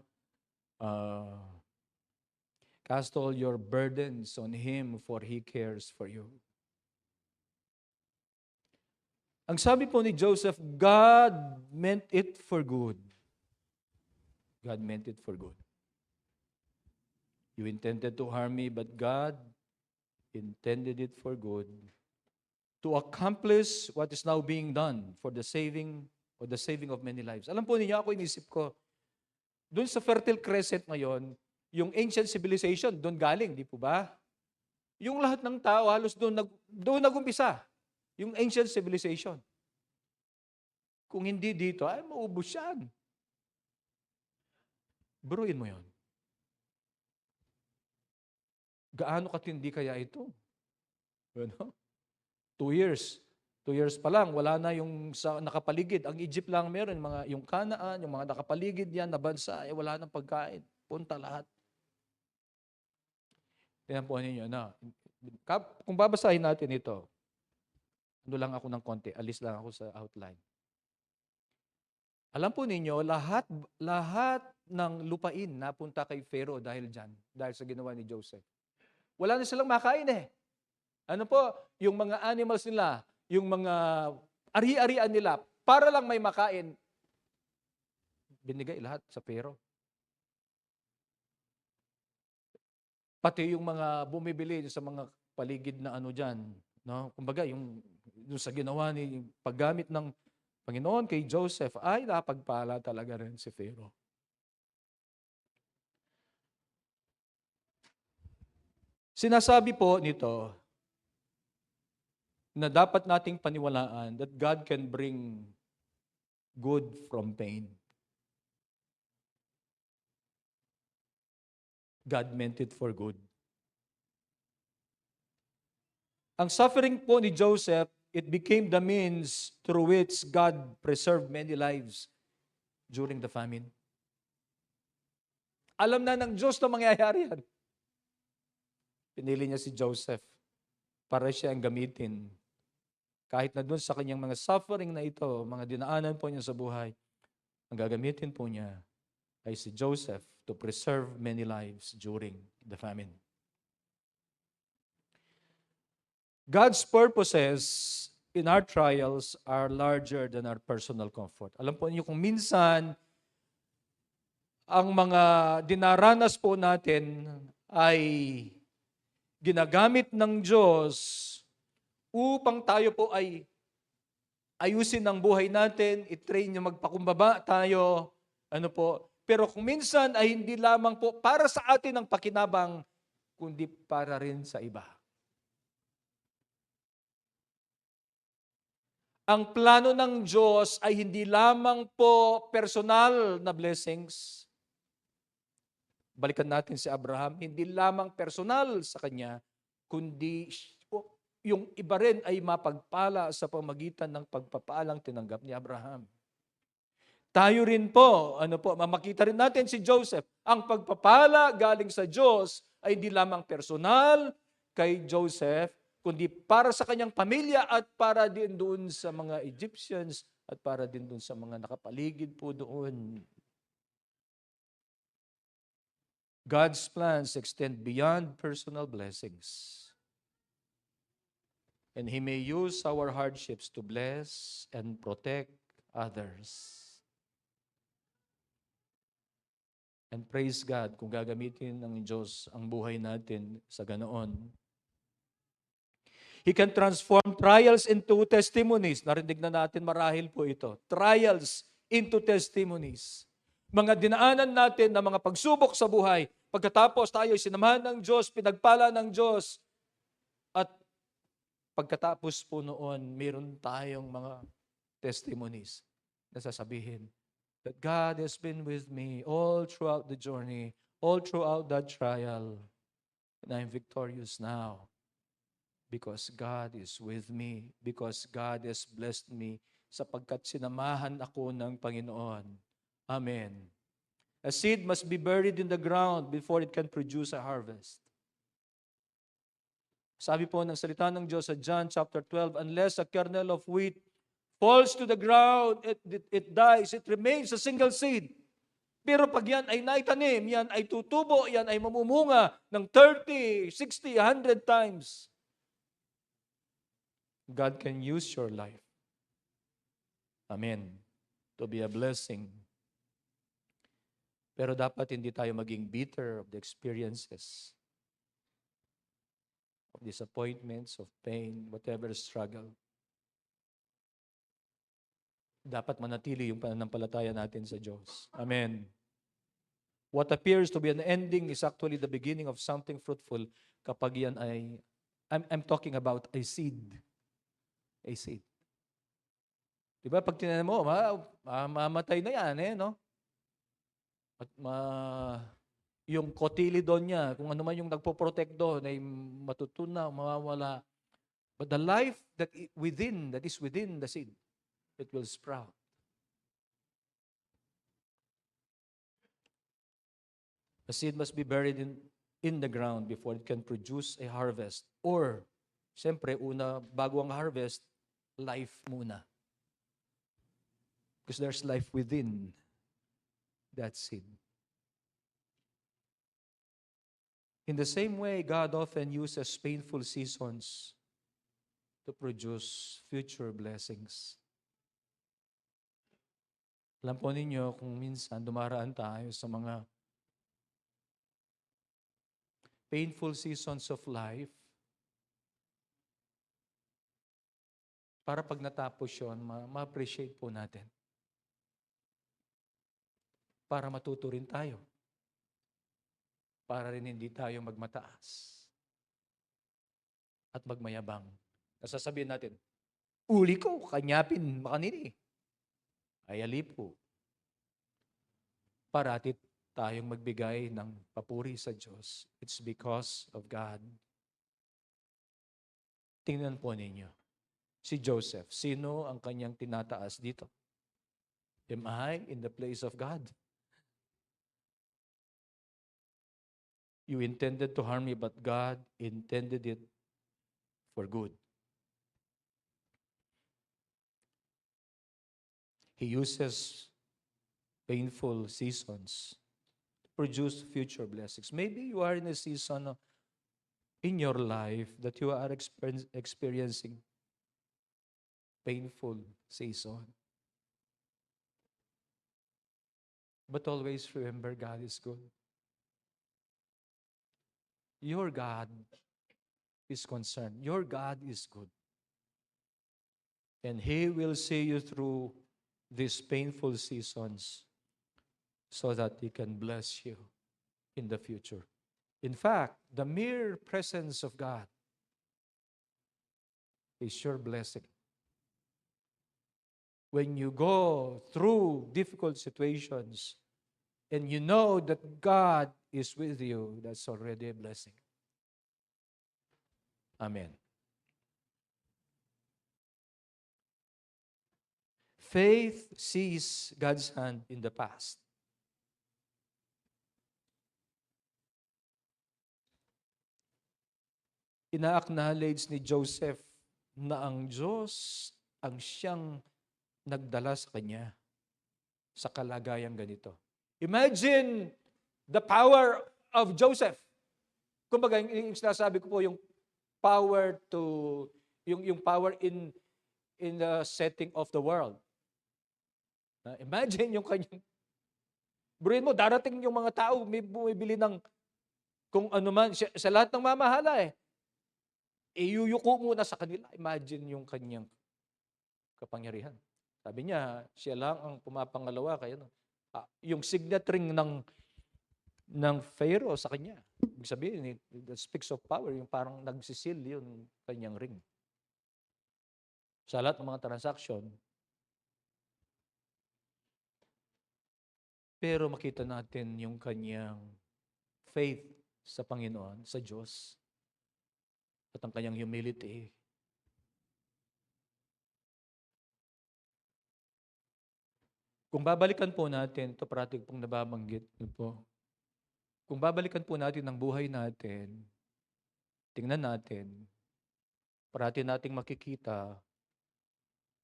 cast all your burdens on Him for He cares for you. Ang sabi po ni Joseph, God meant it for good. God meant it for good. You intended to harm me, but God intended it for good to accomplish what is now being done for the saving of many lives. Alam po niyo, ako inisip ko, doon sa Fertile Crescent ngayon, yung ancient civilization, doon galing, di po ba? Yung lahat ng tao, halos doon nag-umpisa. Yung ancient civilization. Kung hindi dito, ay maubos yan. Buruin mo yon. Gaano katindi kaya ito? Ano? 2 years. 2 years pa lang, wala na yung sa nakapaligid. Ang Egypt lang meron, yung Canaan, yung mga nakapaligid yan na bansa, wala nang pagkain. Punta lahat. Tingnan po ninyo na. Kung babasahin natin ito, ano lang ako ng konti, alis lang ako sa outline. Alam po ninyo, lahat ng lupain napunta kay Pharaoh dahil sa ginawa ni Joseph. Wala na silang makain eh. Ano po, yung mga animals nila, yung mga ari-arian nila, para lang may makain, binigay lahat sa Pharaoh. Pati yung mga bumibili sa mga paligid na dyan, no? Kumbaga, yung sa ginawa ni paggamit ng Panginoon kay Joseph, ay napagpala talaga rin si Pharaoh. Sinasabi po nito na dapat nating paniwalaan that God can bring good from pain. God meant it for good. Ang suffering po ni Joseph, it became the means through which God preserved many lives during the famine. Alam na ng Diyos na mangyayari yan. Pinili niya si Joseph para siya ang gamitin. Kahit na doon sa kanyang mga suffering na ito, mga dinaanan po niya sa buhay, ang gagamitin po niya ay si Joseph to preserve many lives during the famine. God's purposes in our trials are larger than our personal comfort. Alam po niyo kung minsan, ang mga dinaranas po natin ay ginagamit ng Diyos upang tayo po ay ayusin ang buhay natin, i-train yung magpakumbaba tayo, Pero kung minsan ay hindi lamang po para sa atin ang pakinabang, kundi para rin sa iba. Ang plano ng Diyos ay hindi lamang po personal na blessings. Balikan natin si Abraham, hindi lamang personal sa kanya, kundi yung iba rin ay mapagpala sa pamagitan ng pagpapalang tinanggap ni Abraham. Tayo rin po, makita rin natin si Joseph, ang pagpapala galing sa Diyos ay hindi lamang personal kay Joseph, kundi para sa kanyang pamilya at para din doon sa mga Egyptians at para din doon sa mga nakapaligid po doon. God's plans extend beyond personal blessings. And He may use our hardships to bless and protect others. And praise God kung gagamitin ng Diyos ang buhay natin sa ganoon. He can transform trials into testimonies. Narinig na natin marahil po ito. Trials into testimonies. Mga dinaanan natin na mga pagsubok sa buhay. Pagkatapos tayo sinamahan ng Diyos, pinagpala ng Diyos. At pagkatapos po noon, meron tayong mga testimonies na sasabihin that God has been with me all throughout the journey, all throughout that trial, and I'm victorious now because God is with me, because God has blessed me, sapagkat sinamahan ako ng Panginoon. Amen. A seed must be buried in the ground before it can produce a harvest. Sabi po ng salita ng Diyos sa John chapter 12, unless a kernel of wheat falls to the ground, it dies, it remains a single seed. Pero pag yan ay naitanim, yan ay tutubo, yan ay mamumunga ng 30, 60, 100 times. God can use your life. Amen. To be a blessing. Pero dapat hindi tayo maging bitter of the experiences, of disappointments, of pain, whatever struggle. Dapat manatili yung pananampalataya natin sa Diyos. Amen. What appears to be an ending is actually the beginning of something fruitful kapag yan ay, I'm talking about a seed. A seed. Diba? Pag tinanim mo, mamatay na yan, no? At yung cotyledon niya, kung ano man yung nagpo-protect doon, ay matutunaw, mawawala. But the life that is within the seed, it will sprout. A seed must be buried in the ground before it can produce a harvest. Or, siyempre, bago ang harvest, life muna. Because there's life within that seed. In the same way, God often uses painful seasons to produce future blessings. Alam po ninyo kung minsan dumaraan tayo sa mga painful seasons of life, para pag natapos yun, ma-appreciate po natin. Para matuto rin tayo. Para rin hindi tayo magmataas at magmayabang. Nasasabihin natin, uli ko, kanyapin, makanini. Ay alipo. Paratit tayong magbigay ng papuri sa Diyos. It's because of God. Tingnan po ninyo. Si Joseph, sino ang kanyang tinataas dito? Am I in the place of God? You intended to harm me, but God intended it for good. He uses painful seasons to produce future blessings. Maybe you are in a season in your life that you are experiencing painful season. But always remember, God is good. Your God is concerned. Your God is good. And He will see you through these painful seasons so that He can bless you in the future. In fact, the mere presence of God is your blessing. When you go through difficult situations and you know that God is with you, that's already a blessing. Amen. Faith sees God's hand in the past. ina-acknowledge ni Joseph na ang Diyos ang siyang nagdala sa kanya sa kalagayang ganito. Imagine the power of Joseph. Kumbaga, yung sinasabi ko po, yung power to, yung power in the setting of the world. Imagine yung kanyang, burin mo, darating yung mga tao, may bumibili ng kung ano man, sa lahat ng mamahala iyuyuko muna sa kanila. Imagine yung kanyang kapangyarihan. Sabi niya, siya lang ang pumapangalawa, kaya yung signet ring ng Pharaoh sa kanya. Ibig sabihin, that speaks of power, yung parang nagsisil yung kanyang ring. Sa lahat ng mga transaksyon, pero makita natin yung kanyang faith sa Panginoon, sa Diyos, at ang kanyang humility. Kung babalikan po natin, ito parating pong nababanggit po. Kung babalikan po natin ang buhay natin, tingnan natin, parati nating makikita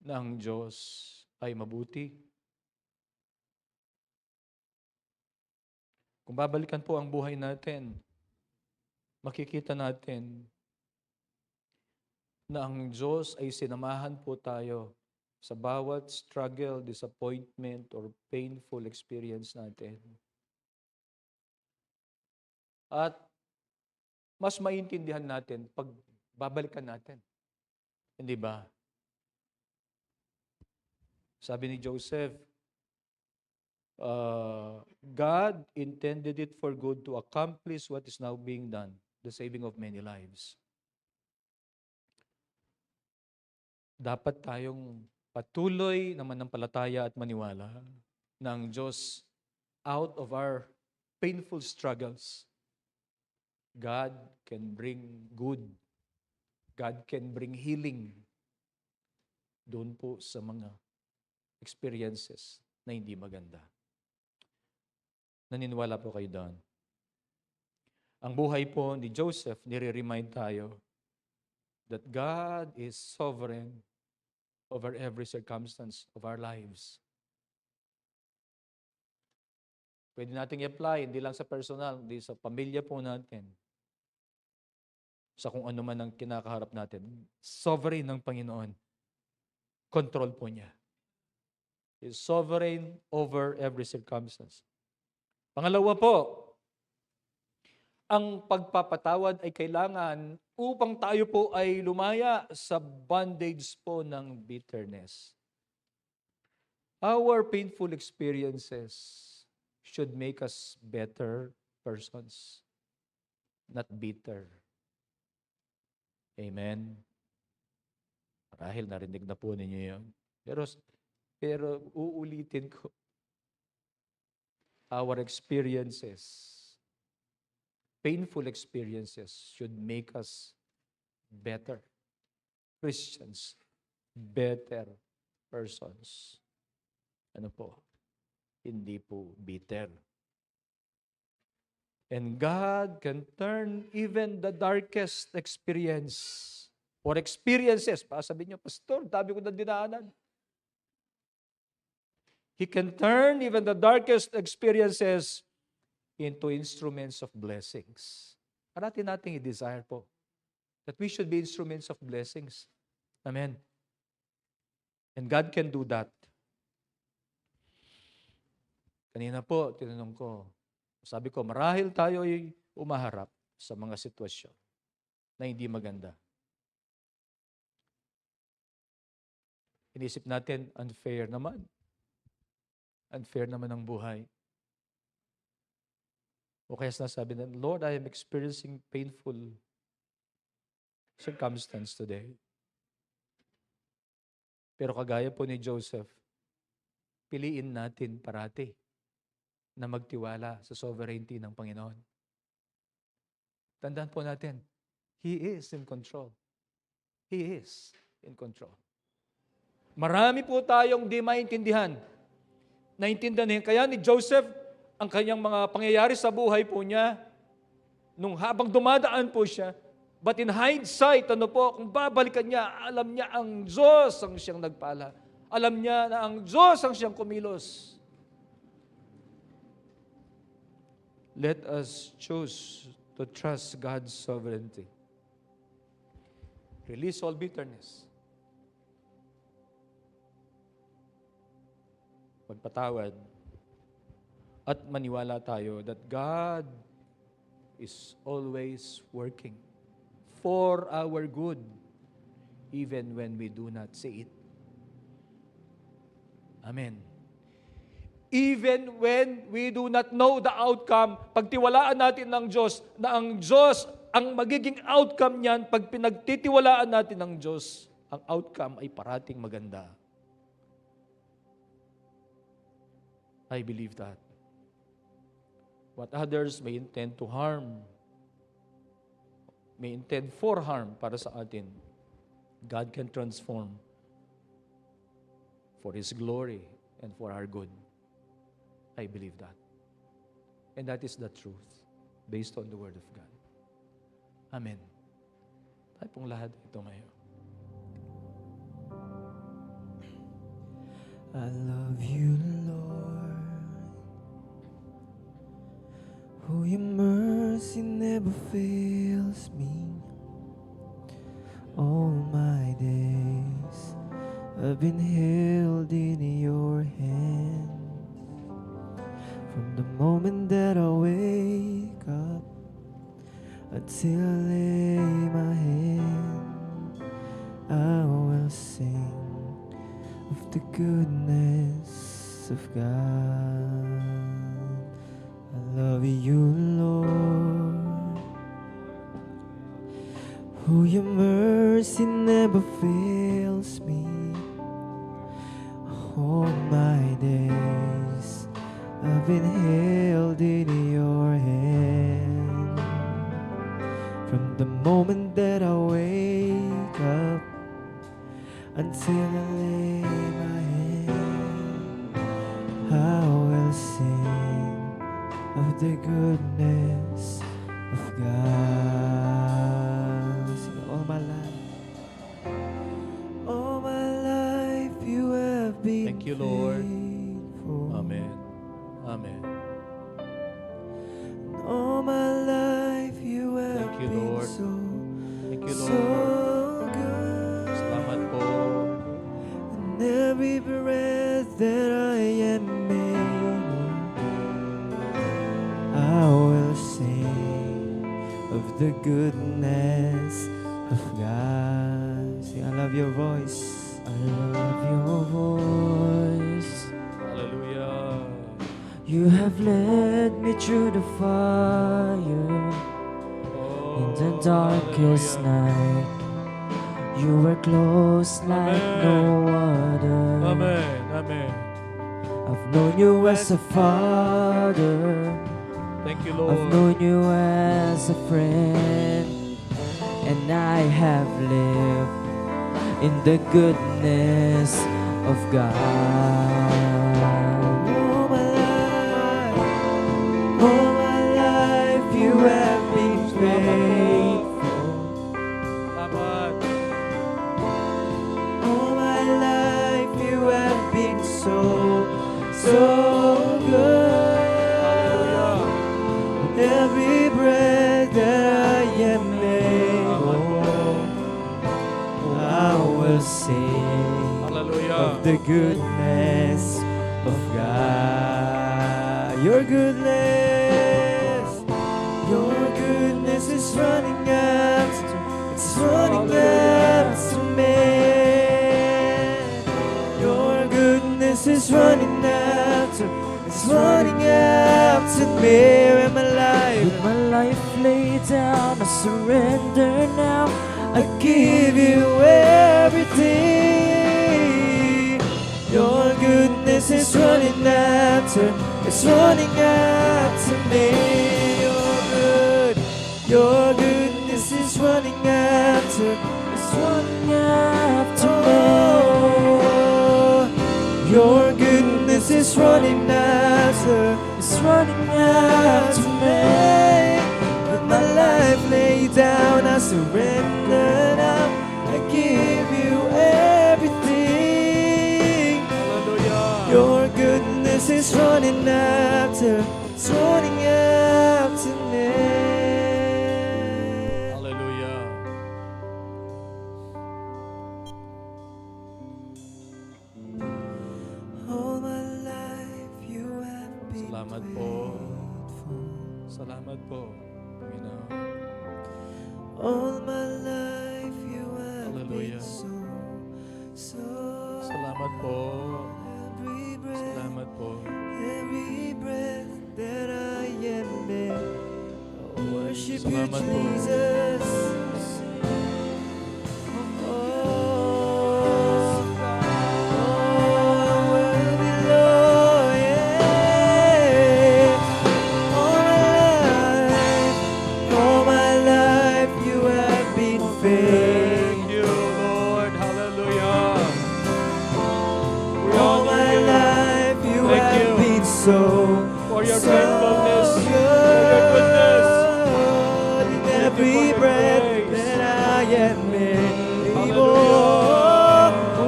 na ang Diyos ay mabuti. Kung babalikan po ang buhay natin, makikita natin na ang Diyos ay sinamahan po tayo sa bawat struggle, disappointment, or painful experience natin. At mas maintindihan natin pag babalikan natin. Hindi ba? Sabi ni Joseph, God intended it for good to accomplish what is now being done, the saving of many lives. Dapat tayong patuloy na manampalataya at maniwala na ang Diyos, out of our painful struggles, God can bring good. God can bring healing doon po sa mga experiences na hindi maganda. Naniniwala po kayo doon. Ang buhay po ni Joseph, nire-remind tayo that God is sovereign over every circumstance of our lives. Pwede nating i-apply, hindi lang sa personal, hindi sa pamilya po natin. Sa kung ano man ang kinakaharap natin. Sovereign ng Panginoon. Control po niya. He is sovereign over every circumstance. Pangalawa po, ang pagpapatawad ay kailangan upang tayo po ay lumaya sa bondage po ng bitterness. Our painful experiences should make us better persons, not bitter. Amen. Marahil narinig na po ninyo yun. Pero uulitin ko. Our experiences, painful experiences, should make us better Christians, better persons. Ano po? Hindi po bitter. And God can turn even the darkest experience or experiences. Sabi niyo, Pastor, dami ko na dinaanan. He can turn even the darkest experiences into instruments of blessings. Parati nating i-desire po that we should be instruments of blessings. Amen. And God can do that. Kanina po, tinanong ko, sabi ko, marahil tayo ay umaharap sa mga sitwasyon na hindi maganda. Inisip natin, unfair naman. Unfair naman ang buhay. O kaya sinasabi na, Lord, I am experiencing painful circumstance today. Pero kagaya po ni Joseph, piliin natin parati na magtiwala sa sovereignty ng Panginoon. Tandaan po natin, He is in control. He is in control. Marami po tayong di maintindihan. Naintindihan kaya ni Joseph ang kanyang mga pangyayari sa buhay po niya, nung habang dumadaan po siya, But in hindsight, ano po, kung babalikan niya, alam niya ang Diyos ang siyang nagpala. Alam niya na ang Diyos ang siyang kumilos. Let us choose to trust God's sovereignty. Release all bitterness. Magpatawad. At maniwala tayo that God is always working for our good, even when we do not see it. Amen. Even when we do not know the outcome, pagtiwalaan natin ng Diyos, na ang Diyos, ang magiging outcome niyan, pag pinagtitiwalaan natin ng Diyos, ang outcome ay parating maganda. I believe that. What others may intend to harm, may intend for harm para sa atin, God can transform for His glory and for our good. I believe that. And that is the truth based on the Word of God. Amen. Tayo pong lahat ito ngayon. I love you, Lord. Oh, your mercy never fails me. All my days I've been held in your hands. From the moment that I wake up until I lay my head, I will sing of the goodness of God. I love you, Lord. Oh, your mercy never fails me. All my days I've been held in your hand. From the moment that I wake up until I lay my head, I will sing of the goodness of God. Sing all my life. All my life you have been Thank you, Lord. faithful. Amen. Amen. All my life you have Thank you, been Lord. so, Thank you, so Lord. good. Salamat po. And every breath that I am able, I will sing of the goodness of God. Sing, I love your voice. I love your voice. Hallelujah. You have led me through the fire. In the darkest night, you were close like no other. Amen. Amen. I've known you as a father. Thank you, I've Lord. known you as a friend. And I have lived in the goodness of God. All my life you have been faithful. Salamat. All my life you have been so, so good. Every breath that I am able, I will sing Hallelujah. of the goodness of God. Your goodness is running after, it's running after me. Your goodness is running after, it's running after me. With my life laid down, I surrender now. I give you everything. Your goodness is running after, it's running after me. Your goodness is running after, it's running after me. Your goodness is running after, it's running after me. With my life laid down, I surrender now. I give you everything. Hallelujah. Your goodness is running after, it's running after me. Hallelujah. All my life you have been Salamat po. faithful. Salamat po, Panginoon. All my life you have Hallelujah. been so, so. Salamat po. Every breath, Salamat po. every breath that I am in, I worship you, Salamat po. Jesus. Worthy Lord, yeah. All my life you have been faithful. Thank you, Lord. Hallelujah. We All honor my you life you Thank have you been so, for your so faithfulness, for your good. In Thank you for every your breath grace. that I am able, Hallelujah.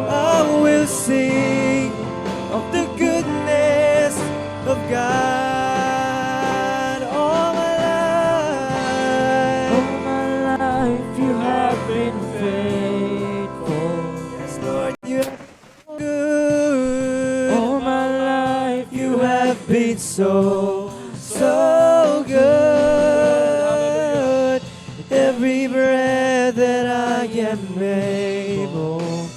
I will sing of the goodness of God. All my life you have been faithful. Yes, Lord, you have been good. All my life you have been so, so good. Every breath that I am able,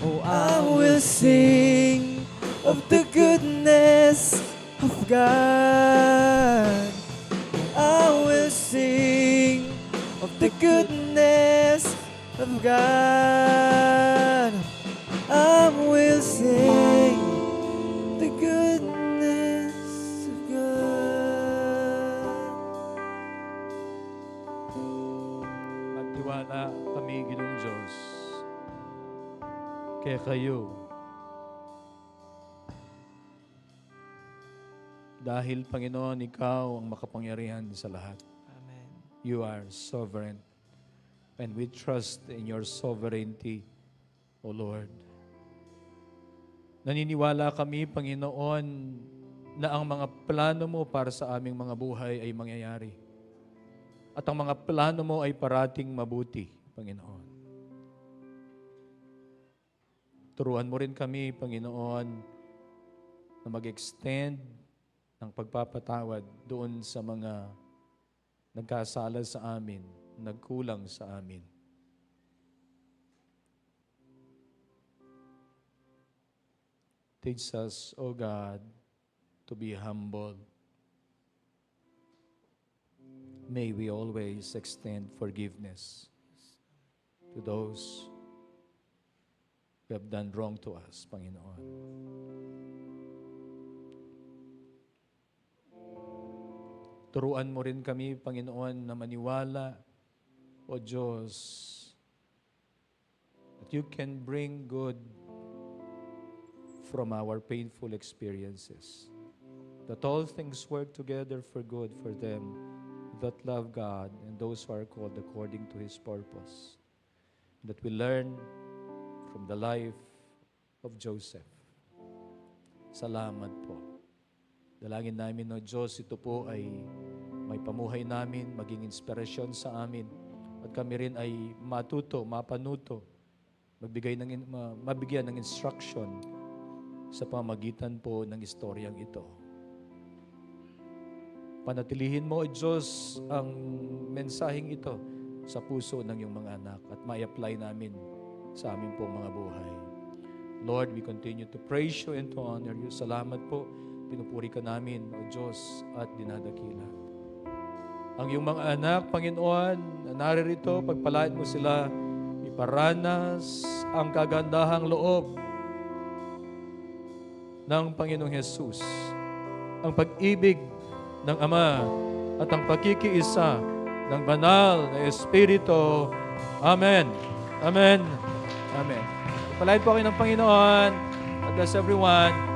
oh, I will sing of the goodness of God. I will sing of the goodness of God. I will sing the goodness of God. Magtiwala kami, Ginoong Diyos. Kaya kayo, dahil, Panginoon, Ikaw ang makapangyarihan sa lahat. Amen. You are sovereign. And we trust in your sovereignty, O Lord. Naniniwala kami, Panginoon, na ang mga plano mo para sa aming mga buhay ay mangyayari. At ang mga plano mo ay parating mabuti, Panginoon. Turuan mo rin kami, Panginoon, na mag-extend ng pagpapatawad doon sa mga nagkasala sa amin, nagkulang sa amin. Teach us, O God, to be humble. May we always extend forgiveness to those who have done wrong to us, Panginoon. Turuan mo rin kami, Panginoon, na maniwala, O Diyos, that you can bring good from our painful experiences. That all things work together for good for them that love God and those who are called according to His purpose. That we learn from the life of Joseph. Salamat po. Dalangin namin, O Diyos, ito po ay may pamuhay namin, maging inspirasyon sa amin. At kami rin ay matuto, mapanuto, mabigyan ng instruction sa pamagitan po ng istoryang ito. Panatilihin mo, O Diyos, ang mensaheng ito sa puso ng iyong mga anak at ma-apply namin sa aming pong mga buhay. Lord, we continue to praise you and to honor you. Salamat po. Pinupuri ka namin, O Diyos, at dinadakila. Ang iyong mga anak, Panginoon, na naririto, pagpalain mo sila, iparanas ang kagandahang loob ng Panginoong Hesus. Ang pag-ibig ng Ama at ang pagkikiisa ng banal na Espiritu. Amen. Amen. Amen. Palain po kayo ng Panginoon. God bless everyone.